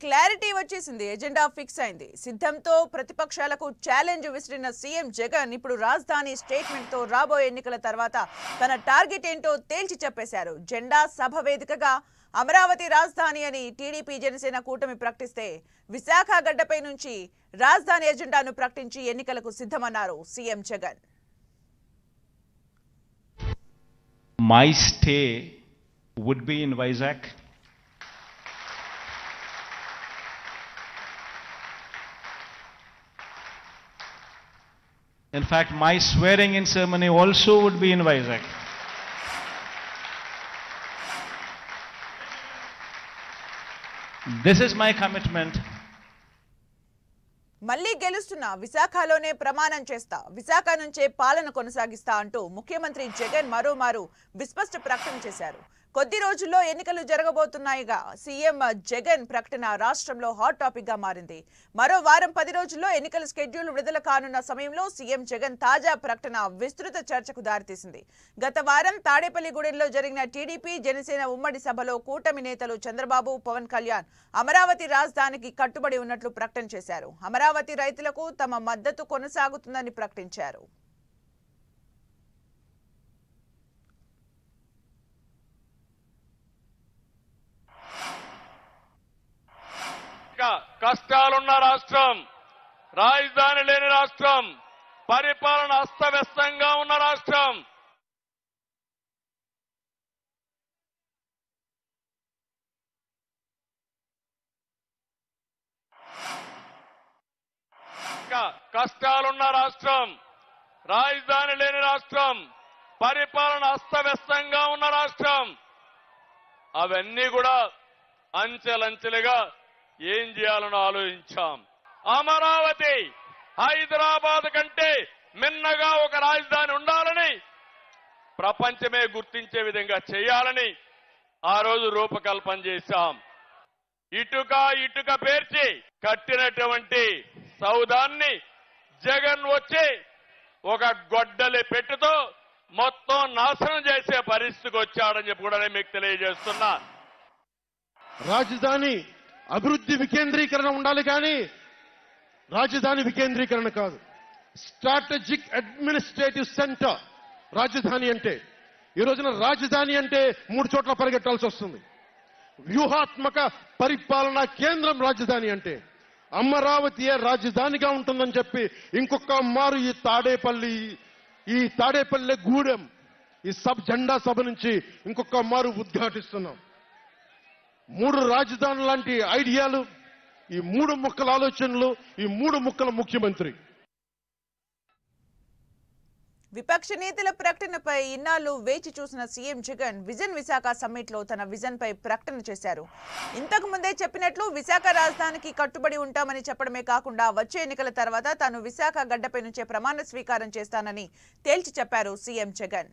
Clarity వచ్చేసింది. Agenda fix అయింది. సిద్ధంతో ప్రతిపక్షాలకు ఛాలెంజ్ విసిరిన సీఎం జగన్ ఇప్పుడు రాజధాని స్టేట్మెంట్ తో రాబోయే ఎన్నికల తర్వాత తన టార్గెట్ ఏంటో తేల్చి చెప్పేశారు. జెండా సభ వేదికగా అమరావతి రాజధాని అని టీడీపీ జనసేన కూటమి ప్రకటిస్తే విశాఖ గడ్డపై నుంచి రాజధాని ఎజెండాను ప్రకటించి ఎన్నికలకు సిద్ధమన్నారు CM Jagan. My stay would be in Vizag. In fact, my swearing in ceremony also would be in Vizag. This is my commitment. మళ్లీ గెలుస్తున్నా విశాఖలోనే ప్రమాణం చేస్తా, విశాఖ నుంచే పాలన కొనసాగిస్తా అంటూ ముఖ్యమంత్రి జగన్ మరోమారు విస్పష్ట ప్రకటన చేశారు. కొద్ది రోజుల్లో ఎన్నికలు జరగబోతున్నాయిగా సీఎం జగన్ ప్రకటన రాష్ట్రంలో హాట్ టాపిక్ గా మారింది. మరో వారం 10 రోజుల్లో ఎన్నికల షెడ్యూల్ విడుదల కానున్న సమయంలో సీఎం జగన్ తాజా ప్రకటన విస్తృత చర్చకు దారితీసింది. గత వారం తాడేపల్లిగూడెంలో జరిగిన టీడీపీ జనసేన ఉమ్మడి సభలో కూటమి నేతలు చంద్రబాబు, పవన్ కళ్యాణ్ అమరావతి రాజధానికి కట్టుబడి ఉన్నట్లు ప్రకటన చేశారు. అమరావతి రైతులకు తమ మద్దతు కొనసాగుతుందని ప్రకటించారు. కష్టాలున్న రాష్ట్రం, రాజధాని లేని రాష్ట్రం, పరిపాలన అస్తవ్యస్తంగా ఉన్న రాష్ట్రం, కష్టాలున్న రాష్ట్రం, రాజధాని లేని రాష్ట్రం, పరిపాలన అస్తవ్యస్తంగా ఉన్న రాష్ట్రం, అవన్నీ కూడా అంచెలంచెలుగా ఏం చేయాలని ఆలోచించాం. అమరావతి హైదరాబాద్ కంటే మిన్నగా ఒక రాజధాని ఉండాలని, ప్రపంచమే గుర్తించే విధంగా చేయాలని ఆ రోజు రూపకల్పన చేశాం. ఇటుక పేర్చి కట్టినటువంటి సౌధాన్ని జగన్ వచ్చి ఒక గొడ్డలి పెట్టుతో మొత్తం నాశనం చేసే పరిస్థితికి వచ్చాడని చెప్పి కూడా మీకు తెలియజేస్తున్నా. రాజధాని అభివృద్ధి వికేంద్రీకరణ ఉండాలి కానీ రాజధాని వికేంద్రీకరణ కాదు. స్ట్రాటజిక్ అడ్మినిస్ట్రేటివ్ సెంటర్ రాజధాని అంటే. ఈ రోజున రాజధాని అంటే 3 చోట్ల పరిగెట్టాల్సి వస్తుంది. వ్యూహాత్మక పరిపాలనా కేంద్రం రాజధాని అంటే. అమరావతియే రాజధానిగా ఉంటుందని చెప్పి ఇంకొక మారు ఈ తాడేపల్లి గూడెం ఈ జెండా సభ నుంచి ఇంకొక మారు ఉద్ఘాటిస్తున్నాం. 3 రాజధానులు లాంటి ఐడియాలు, ఈ 3 ముక్కల ఆలోచనలు, ఈ 3 ముక్కల ముఖ్యమంత్రి. విపక్ష నేతల ప్రకటనపై ఇన్నాళ్లు వేచి చూసిన CM Jagan vision Visakha summit లో తన విజన్ పై ప్రకటన చేశారు. ఇంతకు ముందే చెప్పినట్లు విశాఖ రాజధానికి కట్టుబడి ఉంటామని చెప్పడమే కాకుండా వచ్చే ఎన్నికల తర్వాత తాను విశాఖ గడ్డపై నుంచే ప్రమాణ స్వీకారం చేస్తానని తేల్చి చెప్పారు CM Jagan.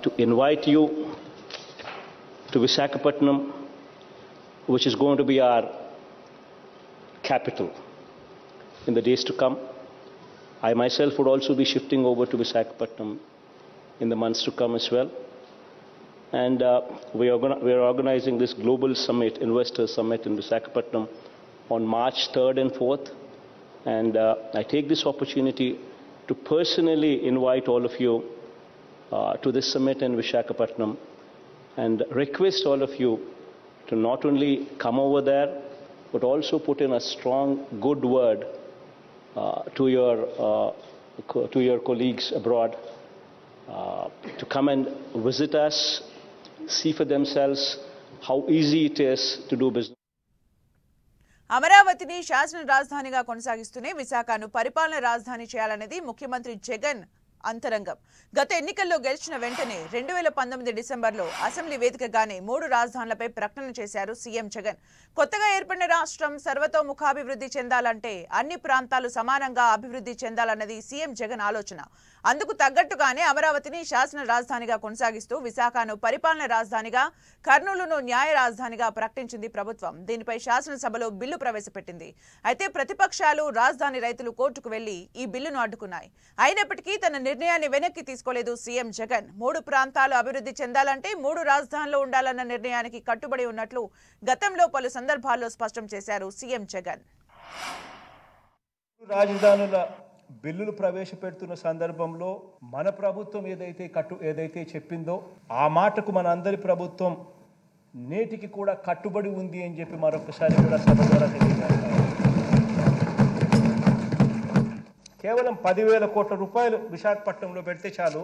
To invite you to Visakhapatnam, which is going to be our capital in the days to come. I myself would also be shifting over to Visakhapatnam in the months to come as well. And we are organizing this global summit, investor summit in Visakhapatnam on March 3rd and 4th. And I take this opportunity to personally invite all of you to this summit in Visakhapatnam and request all of you to not only come over there but also put in a strong good word to your colleagues abroad to come and visit us, see for themselves how easy it is to do business. అమరావతిని శాసన రాజధానిగా కొనసాగిస్తూనే విశాఖను పరిపాలన రాజధాని చేయాలనేది ముఖ్యమంత్రి జగన్ అంతరంగం. గత ఎన్నికల్లో గెలిచిన వెంటనే 2019 డిసెంబర్లో అసెంబ్లీ వేదికగానే 3 రాజధానులపై ప్రకటన చేశారు సీఎం జగన్. కొత్తగా ఏర్పడిన రాష్ట్రం సర్వతోముఖాభివృద్ధి చెందాలంటే అన్ని ప్రాంతాలు సమానంగా అభివృద్ధి చెందాలన్నది సీఎం జగన్ ఆలోచన. అందుకు తగ్గట్టుగానే అమరావతిని శాసన రాజధానిగా కొనసాగిస్తూ విశాఖను పరిపాలన రాజధానిగా, కర్నూలును న్యాయ రాజధానిగా ప్రకటించింది ప్రభుత్వం. దీనిపై శాసనసభలో బిల్లు ప్రవేశపెట్టింది. అయితే ప్రతిపక్షాలు, రాజధాని రైతులు కోర్టుకు వెళ్లి ఈ బిల్లును అడ్డుకున్నాయి. అయినప్పటికీ తన నిర్ణయాన్ని వెనక్కి తీసుకోలేదు సీఎం జగన్. 3 ప్రాంతాలు అభివృద్ధి చెందాలంటే 3 రాజధానులు ఉండాలన్న నిర్ణయానికి కట్టుబడి ఉన్నట్లు గతంలో పలు సందర్భాల్లో స్పష్టం చేశారు సీఎం జగన్. రాజధానుల బిల్లులు ప్రవేశపెడుతున్న సందర్భంలో మన ప్రభుత్వం ఏదైతే చెప్పిందో ఆ మాటకు మన అందరి ప్రభుత్వం నేటికి కూడా కట్టుబడి ఉంది అని చెప్పి మరొకసారి కూడా సభ ద్వారా తెలియజేస్తాం. కేవలం 10,000 కోట్ల రూపాయలు విశాఖపట్నంలో పెడితే చాలు,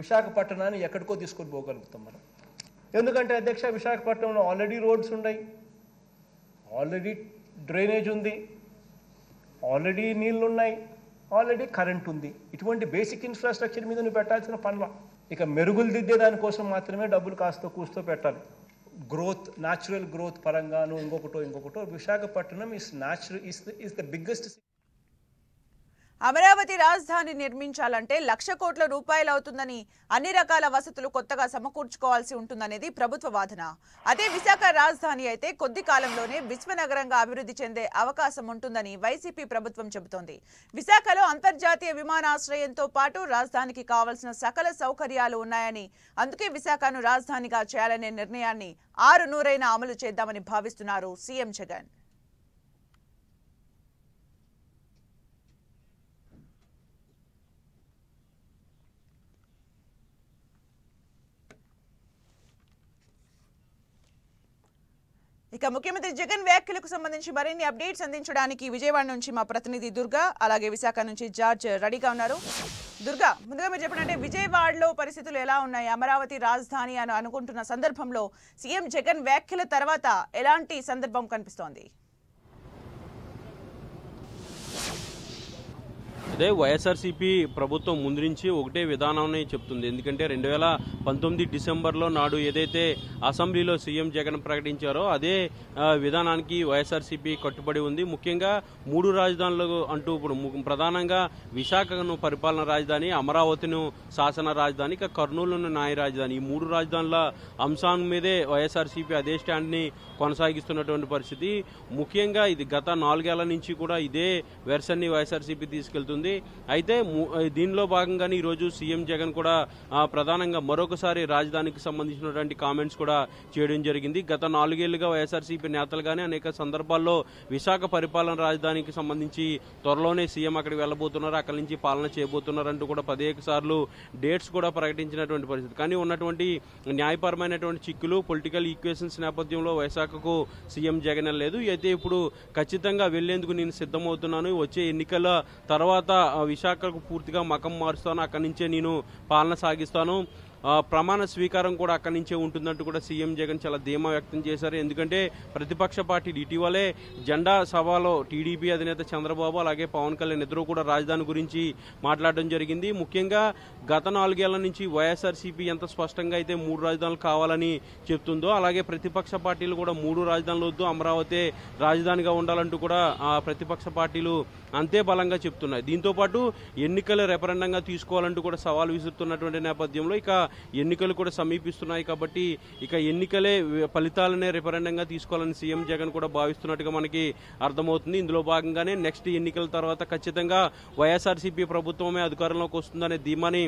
విశాఖపట్నాన్ని ఎక్కడికో తీసుకొని పోగలుగుతాం మనం. ఎందుకంటే అధ్యక్ష, విశాఖపట్నంలో ఆల్రెడీ రోడ్స్ ఉన్నాయి, ఆల్రెడీ డ్రైనేజ్ ఉంది, ఆల్రెడీ నీళ్లు ఉన్నాయి, ఆల్రెడీ కరెంట్ ఉంది. ఇటువంటి బేసిక్ ఇన్ఫ్రాస్ట్రక్చర్ మీద నువ్వు పెట్టాల్సిన పనుల ఇక మెరుగులు దిద్దే దానికోసం మాత్రమే డబ్బులు కాస్త కూస్తో పెట్టాలి. గ్రోత్, న్యాచురల్ గ్రోత్ పరంగాను ఇంకొకటో Visakhapatnam is the biggest. Amaravati రాజధాని నిర్మించాలంటే 1,00,000 కోట్ల రూపాయలు అవుతుందని, అన్ని రకాల వసతులు కొత్తగా సమకూర్చుకోవాల్సి ఉంటుందనేది ప్రభుత్వ వాదన. అదే విశాఖ రాజధాని అయితే కొద్ది కాలంలోనే విశ్వనగరంగా అభివృద్ధి చెందే అవకాశం ఉంటుందని వైసీపీ ప్రభుత్వం చెబుతోంది. విశాఖలో అంతర్జాతీయ విమానాశ్రయంతో పాటు రాజధానికి కావాల్సిన సకల సౌకర్యాలు ఉన్నాయని, అందుకే విశాఖను రాజధానిగా చేయాలనే నిర్ణయాన్ని 6 నూరైనా అమలు చేద్దామని భావిస్తున్నారు సీఎం జగన్. ఇక ముఖ్యమంత్రి జగన్ వ్యాఖ్యలకు సంబంధించి మరిన్ని అప్డేట్స్ అందించడానికి విజయవాడ నుంచి మా ప్రతినిధి దుర్గా, అలాగే విశాఖ నుంచి జార్జ్ రెడీగా ఉన్నారు. దుర్గా, ముందుగా మీరు చెప్పినట్టే విజయవాడలో పరిస్థితులు ఎలా ఉన్నాయి? అమరావతి రాజధాని అని అనుకుంటున్న సందర్భంలో సీఎం జగన్ వ్యాఖ్యల తర్వాత ఎలాంటి సందర్భం కనిపిస్తోంది? అదే వైఎస్ఆర్సీపీ ప్రభుత్వం ముందు నుంచి ఒకటే విధానాన్ని చెప్తుంది. ఎందుకంటే 2019 డిసెంబర్లో నాడు ఏదైతే అసెంబ్లీలో సీఎం జగన్ ప్రకటించారో అదే విధానానికి వైఎస్ఆర్సీపీ కట్టుబడి ఉంది. ముఖ్యంగా 3 రాజధానులు అంటూ ఇప్పుడు ప్రధానంగా విశాఖను పరిపాలన రాజధాని, అమరావతిను శాసన రాజధాని, ఇక కర్నూలును న్యాయ రాజధాని, ఈ 3 రాజధానుల అంశాన్ని మీదే వైఎస్ఆర్సీపీ అదే స్టాండ్ని కొనసాగిస్తున్నటువంటి పరిస్థితి. ముఖ్యంగా ఇది గత 4 ఏళ్ల నుంచి కూడా ఇదే వెర్షన్ని వైఎస్ఆర్సీపీ తీసుకెళ్తుంది. అయితే దీనిలో భాగంగానే ఈరోజు సీఎం జగన్ కూడా ప్రధానంగా మరొకసారి రాజధానికి సంబంధించినటువంటి కామెంట్స్ కూడా చేయడం జరిగింది. గత 4 ఏళ్లుగా వైఎస్ఆర్సీపీ నేతలు కానీ అనేక సందర్భాల్లో విశాఖ పరిపాలన రాజధానికి సంబంధించి త్వరలోనే సీఎం అక్కడికి వెళ్లబోతున్నారు, అక్కడి నుంచి పాలన చేయబోతున్నారంటూ కూడా 15 సార్లు డేట్స్ కూడా ప్రకటించినటువంటి పరిస్థితి. కానీ ఉన్నటువంటి న్యాయపరమైనటువంటి చిక్కులు, పొలిటికల్ ఈక్వేషన్స్ నేపథ్యంలో విశాఖకు సీఎం జగన్ లేదు. అయితే ఇప్పుడు ఖచ్చితంగా వెళ్లేందుకు నేను సిద్ధమవుతున్నాను, వచ్చే ఎన్నికల తర్వాత విశాఖకు పూర్తిగా మకం మారుస్తాను, అక్కడి నుంచే నేను పాలన సాగిస్తాను, ప్రమాణ స్వీకారం కూడా అక్కడి నుంచే ఉంటుందంటూ కూడా సీఎం జగన్ చాలా ధీమా వ్యక్తం చేశారు. ఎందుకంటే ప్రతిపక్ష పార్టీలు ఇటీవలే జెండా సభలో టీడీపీ అధినేత చంద్రబాబు అలాగే పవన్ కళ్యాణ్ ఇద్దరు కూడా రాజధాని గురించి మాట్లాడడం జరిగింది. ముఖ్యంగా గత 4 ఏళ్ల నుంచి వైఎస్ఆర్సీపీ ఎంత స్పష్టంగా అయితే 3 రాజధానులు కావాలని చెప్తుందో అలాగే ప్రతిపక్ష పార్టీలు కూడా 3 రాజధానులు వద్దు, అమరావతి రాజధానిగా ఉండాలంటూ కూడా ప్రతిపక్ష పార్టీలు అంతే బలంగా చెప్తున్నాయి. దీంతో పాటు ఎన్నికల రెఫరెండంగా తీసుకోవాలంటూ కూడా సవాల్ విసురుతున్నటువంటి నేపథ్యంలో ఇక ఎన్నికలు కూడా సమీపిస్తున్నాయి కాబట్టి ఇక ఎన్నికలే ఫలితాలనే రెఫరెండంగా తీసుకోవాలని సీఎం జగన్ కూడా భావిస్తున్నట్టుగా మనకి అర్థమవుతుంది. ఇందులో భాగంగానే నెక్స్ట్ ఎన్నికల తర్వాత ఖచ్చితంగా వైఎస్ఆర్సీపీ ప్రభుత్వమే అధికారంలోకి వస్తుందనే ధీమాని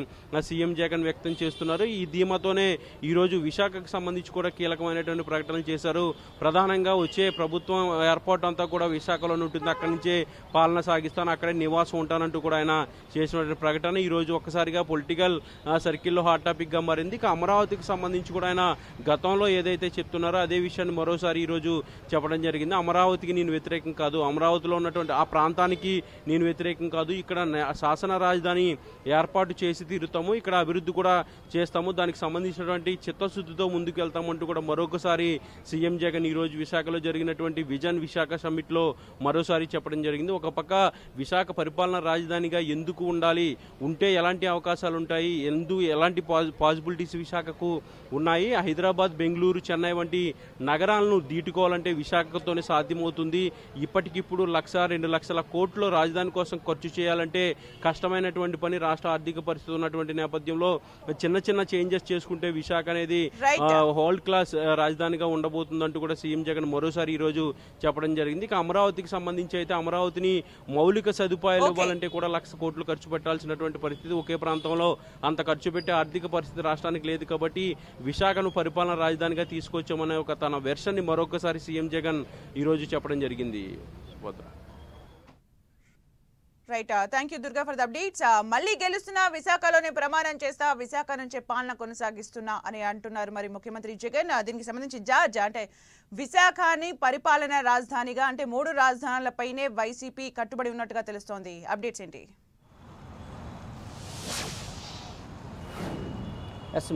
సీఎం జగన్ వ్యక్తం చేస్తున్నారు. ఈ ధీమాతోనే ఈరోజు విశాఖకు సంబంధించి కూడా కీలకమైనటువంటి ప్రకటనలు చేశారు. ప్రధానంగా వచ్చే ప్రభుత్వం ఏర్పాటు అంతా కూడా విశాఖలోనే ఉంటుంది, అక్కడి నుంచే పాలన సాగిస్తాను, అక్కడే నివాసం ఉంటానంటూ కూడా ఆయన చేసినటువంటి ప్రకటన ఈరోజు ఒక్కసారిగా పొలిటికల్ సర్కిల్లో హాట్ టాపిక్ గా మారింది. ఇక అమరావతికి సంబంధించి కూడా ఆయన గతంలో ఏదైతే చెప్తున్నారో అదే విషయాన్ని మరోసారి ఈరోజు చెప్పడం జరిగింది. అమరావతికి నేను వ్యతిరేకం కాదు, అమరావతిలో ఉన్నటువంటి ఆ ప్రాంతానికి నేను వ్యతిరేకం కాదు, ఇక్కడ శాసన రాజధాని ఏర్పాటు చేసి తీరుతాము, ఇక్కడ అభివృద్ధి కూడా చేస్తాము, దానికి సంబంధించినటువంటి చిత్తశుద్ధితో ముందుకు వెళ్తామంటూ కూడా మరొకసారి సీఎం జగన్ ఈరోజు విశాఖలో జరిగినటువంటి విజన్ విశాఖ సమ్మిట్ లో మరోసారి చెప్పడం జరిగింది. ఒక పక్క విశాఖ పరిపాలన రాజధానిగా ఎందుకు ఉండాలి, ఉంటే ఎలాంటి అవకాశాలు ఉంటాయి, ఎలాంటి పాసిబిలిటీస్ విశాఖకు ఉన్నాయి. హైదరాబాద్, బెంగళూరు, చెన్నై వంటి నగరాలను దీటుకోవాలంటే విశాఖతోనే సాధ్యమవుతుంది. ఇప్పటికిప్పుడు 1-2 లక్షల కోట్లు రాజధాని కోసం ఖర్చు చేయాలంటే కష్టమైనటువంటి పని. రాష్ట్ర ఆర్థిక పరిస్థితి ఉన్నటువంటి నేపథ్యంలో చిన్న చిన్న చేంజెస్ చేసుకుంటే విశాఖ అనేది వరల్డ్ క్లాస్ రాజధానిగా ఉండబోతుందంటూ కూడా సీఎం జగన్ మరోసారి ఈ రోజు చెప్పడం జరిగింది. ఇక అమరావతికి సంబంధించి అయితే అమరావతిని మౌలిక సదుపాయాలు ఇవ్వాలంటే కూడా 1,00,000 కోట్లు ఖర్చు పెట్టాల్సినటువంటి పరిస్థితి. ఒకే ప్రాంతంలో అంత ఖర్చు పెట్టే ఆర్థిక పరిస్థితి రాష్ట్రానికి లేదు కాబట్టి విశాఖను పరిపాలన రాజధానిగా తీసుకొచ్చామనే ఒక తన వెర్షన్ ని మరొకసారి సీఎం జగన్ ఈ రోజు చెప్పడం జరిగింది. Right, thank you Durga for the updates. మళ్ళీ గెలుస్తున్నా, విశాఖలోనే ప్రమాణం చేస్తా, విశాఖ నుంచే పాలన కొనసాగిస్తున్నా అని అంటున్నారు మరి ముఖ్యమంత్రి జగన్. దీనికి సంబంధించి జార్జ్ అంటే విశాఖని పరిపాలన రాజధానిగా అంటే 3 రాజధానులపైనే వైసీపీ కట్టుబడి ఉన్నట్టుగా తెలుస్తోంది. అప్డేట్స్ ఏంటి?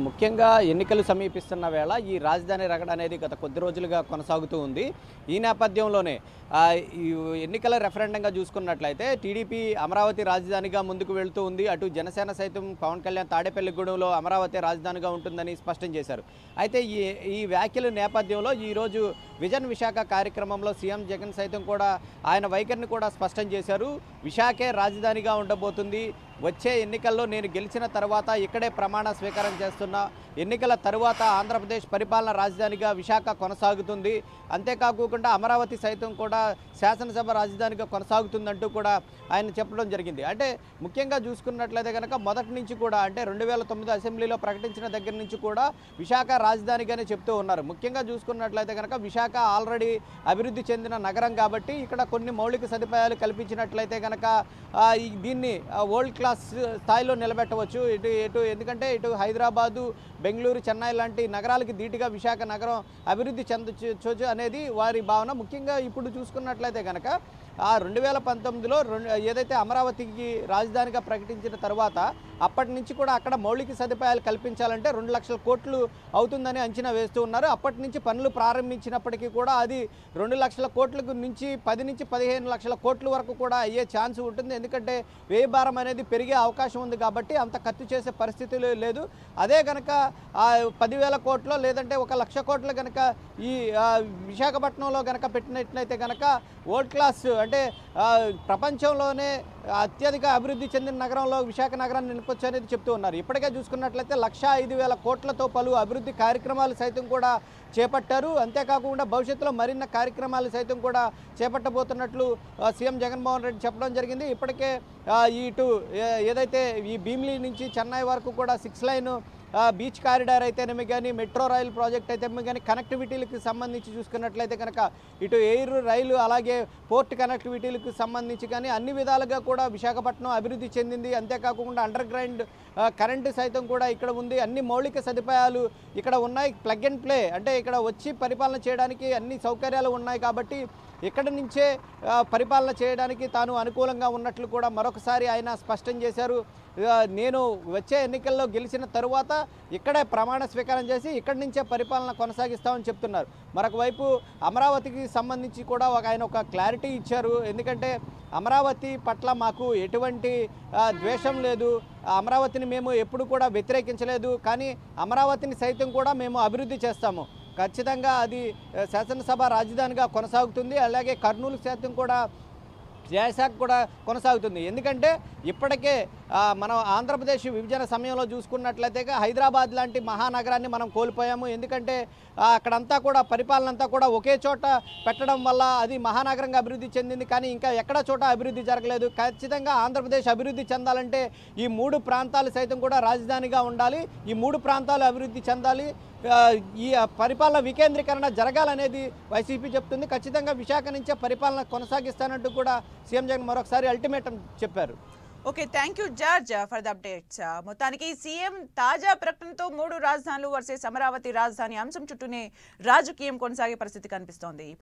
ముఖ్యంగా ఎన్నికలు సమీపిస్తున్న వేళ ఈ రాజధాని రగడ అనేది గత కొద్ది రోజులుగా కొనసాగుతూ ఉంది. ఈ నేపథ్యంలోనే ఈ ఎన్నికల రెఫరెండంగా చూసుకున్నట్లయితే టీడీపీ అమరావతి రాజధానిగా ముందుకు వెళ్తూ ఉంది. అటు జనసేన సైతం పవన్ కళ్యాణ్ తాడేపల్లిగూడెంలో అమరావతి రాజధానిగా ఉంటుందని స్పష్టం చేశారు. అయితే ఈ వ్యాఖ్యల నేపథ్యంలో ఈరోజు విజన్ విశాఖ కార్యక్రమంలో సీఎం జగన్ సైతం కూడా ఆయన వైఖరిని కూడా స్పష్టం చేశారు. విశాఖే రాజధానిగా ఉండబోతుంది. వచ్చే ఎన్నికల్లో నేను గెలిచిన తర్వాత ఇక్కడే ప్రమాణ స్వీకారం చేస్తున్నా. ఎన్నికల తరువాత ఆంధ్రప్రదేశ్ పరిపాలన రాజధానిగా విశాఖ కొనసాగుతుంది. అంతేకాకుండా అమరావతి సైతం కూడా శాసనసభ రాజధానిగా కొనసాగుతుందంటూ కూడా ఆయన చెప్పడం జరిగింది. అంటే ముఖ్యంగా చూసుకున్నట్లయితే కనుక మొదటి నుంచి కూడా అంటే 2009 అసెంబ్లీలో ప్రకటించిన దగ్గర నుంచి కూడా విశాఖ రాజధానిగానే చెప్తూ ఉన్నారు. ముఖ్యంగా చూసుకున్నట్లయితే కనుక విశాఖ ఆల్రెడీ అభివృద్ధి చెందిన నగరం కాబట్టి ఇక్కడ కొన్ని మౌలిక సదుపాయాలు కల్పించినట్లయితే కనుక దీన్ని వరల్డ్ క్లాస్ స్థాయిలో నిలబెట్టవచ్చు. ఎందుకంటే ఇటు హైదరాబాదు, బెంగళూరు, చెన్నై లాంటి నగరాలకి ధీటుగా విశాఖ నగరం అభివృద్ధి చెందవచ్చు అనేది వారి భావన. ముఖ్యంగా ఇప్పుడు చూసుకున్నట్లయితే కనుక 2019లో ఏదైతే అమరావతికి రాజధానిగా ప్రకటించిన తర్వాత అప్పటి నుంచి కూడా అక్కడ మౌలిక సదుపాయాలు కల్పించాలంటే 2 లక్షల కోట్లు అవుతుందని అంచనా వేస్తూ ఉన్నారు. అప్పటి నుంచి పనులు ప్రారంభించినప్పటికీ కూడా అది 2 లక్షల కోట్లకు నుంచి 10 నుంచి 15 లక్షల కోట్ల వరకు కూడా అయ్యే ఛాన్స్ ఉంటుంది. ఎందుకంటే వ్యయ భారం అనేది పెరిగే అవకాశం ఉంది కాబట్టి అంత ఖర్చు చేసే పరిస్థితి లేదు. అదే కనుక 10,000 కోట్లు లేదంటే 1,00,000 కోట్లు కనుక ఈ విశాఖపట్నంలో కనుక పెట్టినట్లయితే కనుక వరల్డ్ క్లాస్ అంటే ప్రపంచంలోనే అత్యధిక అభివృద్ధి చెందిన నగరంలో విశాఖ నగరాన్ని నిలపొచ్చు అనేది చెప్తూ ఉన్నారు. ఇప్పటికే చూసుకున్నట్లయితే 1,05,000 కోట్లతో పలు అభివృద్ధి కార్యక్రమాలు సైతం కూడా చేపట్టారు. అంతేకాకుండా భవిష్యత్తులో మరిన్న కార్యక్రమాలు సైతం కూడా చేపట్టబోతున్నట్లు సీఎం జగన్మోహన్ రెడ్డి చెప్పడం జరిగింది. ఇప్పటికే ఇటు ఏదైతే ఈ భీమిలి నుంచి చెన్నై వరకు కూడా 6 లైన్ బీచ్ కారిడార్ అయితేనేమి కానీ, మెట్రో రైలు ప్రాజెక్ట్ అయితేనేమి కానీ, కనెక్టివిటీలకు సంబంధించి చూసుకున్నట్లయితే కనుక ఇటు ఎయిర్ రైలు అలాగే పోర్ట్ కనెక్టివిటీలకు సంబంధించి కానీ అన్ని విధాలుగా కూడా విశాఖపట్నం అభివృద్ధి చెందింది. అంతేకాకుండా అండర్ గ్రౌండ్ కరెంటు సైతం కూడా ఇక్కడ ఉంది. అన్ని మౌలిక సదుపాయాలు ఇక్కడ ఉన్నాయి. ప్లగ్ అండ్ ప్లే అంటే ఇక్కడ వచ్చి పరిపాలన చేయడానికి అన్ని సౌకర్యాలు ఉన్నాయి కాబట్టి ఇక్కడి నుంచే పరిపాలన చేయడానికి తాను అనుకూలంగా ఉన్నట్లు కూడా మరొకసారి ఆయన స్పష్టం చేశారు. నేను వచ్చే ఎన్నికల్లో గెలిచిన తరువాత ఇక్కడే ప్రమాణ స్వీకారం చేసి ఇక్కడి నుంచే పరిపాలన కొనసాగిస్తామని చెప్తున్నారు. మరొక వైపు అమరావతికి సంబంధించి కూడా ఆయన ఒక క్లారిటీ ఇచ్చారు. ఎందుకంటే అమరావతి పట్ల మాకు ఎటువంటి ద్వేషం లేదు, అమరావతిని మేము ఎప్పుడు కూడా వ్యతిరేకించలేదు, కానీ అమరావతిని సైతం కూడా మేము అభివృద్ధి చేస్తాము. ఖచ్చితంగా అది శాసనసభ రాజధానిగా కొనసాగుతుంది. అలాగే కర్నూలు శాతం కూడా జయశాఖ కూడా కొనసాగుతుంది. ఎందుకంటే ఇప్పటికే మనం ఆంధ్రప్రదేశ్ విభజన సమయంలో చూసుకున్నట్లయితే హైదరాబాద్ లాంటి మహానగరాన్ని మనం కోల్పోయాము. ఎందుకంటే అక్కడంతా కూడా పరిపాలన అంతా కూడా ఒకే చోట పెట్టడం వల్ల అది మహానగరంగా అభివృద్ధి చెందింది. కానీ ఇంకా ఎక్కడ చోట అభివృద్ధి జరగలేదు. ఖచ్చితంగా ఆంధ్రప్రదేశ్ అభివృద్ధి చెందాలంటే ఈ 3 ప్రాంతాలు సైతం కూడా రాజధానిగా ఉండాలి. ఈ 3 ప్రాంతాలు అభివృద్ధి చెందాలి. ఈ పరిపాలన వికేంద్రీకరణ జరగాలనేది వైసీపీ చెప్తుంది. ఖచ్చితంగా విశాఖ నుంచే పరిపాలన కొనసాగిస్తానంటూ కూడా సీఎం జగన్ మరొకసారి అల్టిమేటం చెప్పారు. Okay, thank you George for the updates. మొత్తానికి సీఎం తాజా ప్రకటనతో 3 రాజధానులు వర్సెస్ అమరావతి రాజధాని అంశం చుట్టూనే రాజకీయం కొనసాగే పరిస్థితి కనిపిస్తోంది.